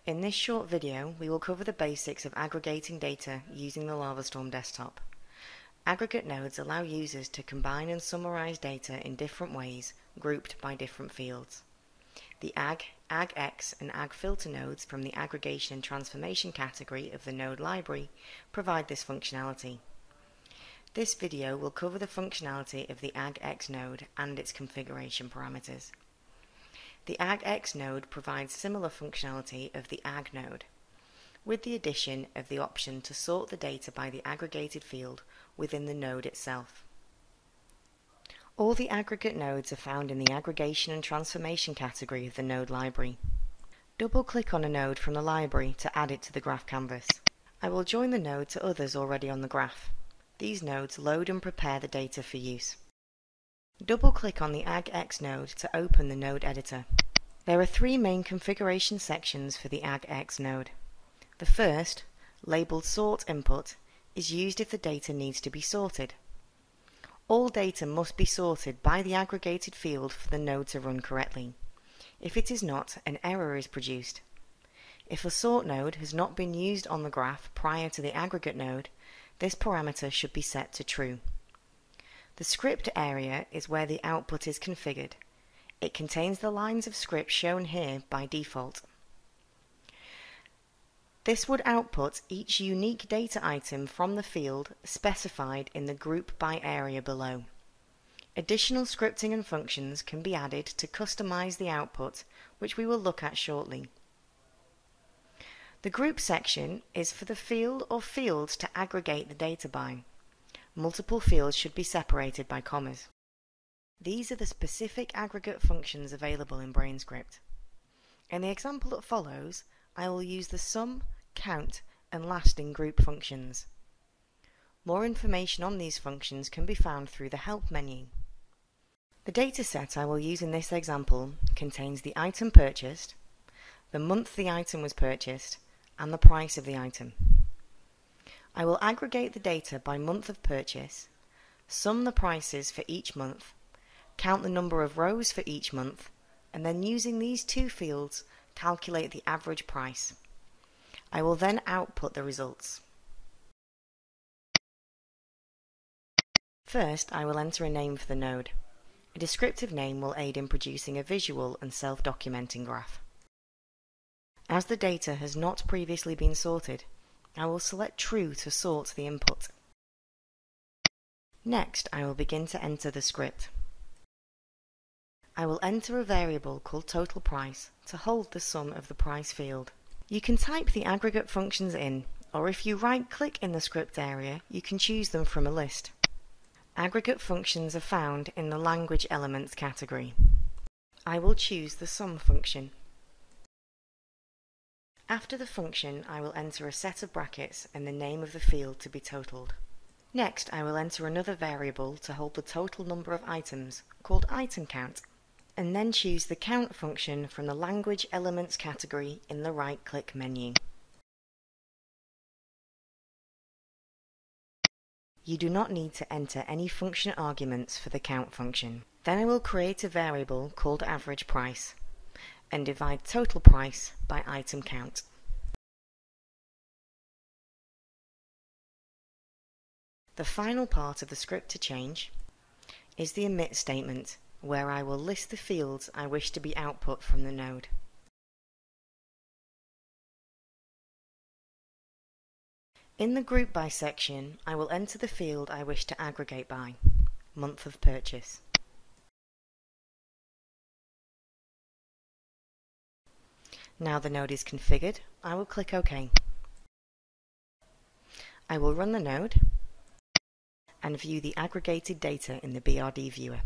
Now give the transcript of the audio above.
In this short video, we will cover the basics of aggregating data using the Lavastorm desktop. Aggregate nodes allow users to combine and summarize data in different ways, grouped by different fields. The AggX, and AggFilter nodes from the Aggregation and Transformation category of the node library provide this functionality. This video will cover the functionality of the AggX node and its configuration parameters. The AggX node provides similar functionality of the Agg node, with the addition of the option to sort the data by the aggregated field within the node itself. All the aggregate nodes are found in the Aggregation and Transformation category of the node library. Double-click on a node from the library to add it to the graph canvas. I will join the node to others already on the graph. These nodes load and prepare the data for use. Double-click on the AggX node to open the node editor. There are three main configuration sections for the AggX node. The first, labeled Sort Input, is used if the data needs to be sorted. All data must be sorted by the aggregated field for the node to run correctly. If it is not, an error is produced. If a sort node has not been used on the graph prior to the aggregate node, this parameter should be set to true. The script area is where the output is configured. It contains the lines of script shown here by default. This would output each unique data item from the field specified in the group by area below. Additional scripting and functions can be added to customize the output, which we will look at shortly. The group section is for the field or fields to aggregate the data by. Multiple fields should be separated by commas. These are the specific aggregate functions available in BrainScript. In the example that follows, I will use the sum, count, and lasting group functions. More information on these functions can be found through the Help menu. The dataset I will use in this example contains the item purchased, the month the item was purchased, and the price of the item. I will aggregate the data by month of purchase, sum the prices for each month, count the number of rows for each month, and then using these two fields, calculate the average price. I will then output the results. First, I will enter a name for the node. A descriptive name will aid in producing a visual and self-documenting graph. As the data has not previously been sorted, I will select True to sort the input. Next, I will begin to enter the script. I will enter a variable called total price to hold the sum of the price field. You can type the aggregate functions in, or if you right-click in the script area, you can choose them from a list. Aggregate functions are found in the Language Elements category. I will choose the sum function. After the function, I will enter a set of brackets and the name of the field to be totaled. Next, I will enter another variable to hold the total number of items, called item count, and then choose the count function from the Language Elements category in the right-click menu. You do not need to enter any function arguments for the count function. Then I will create a variable called average price and divide total price by item count. The final part of the script to change is the emit statement, where I will list the fields I wish to be output from the node. In the Group By section, I will enter the field I wish to aggregate by, month of purchase. Now the node is configured, I will click OK. I will run the node and view the aggregated data in the BRD viewer.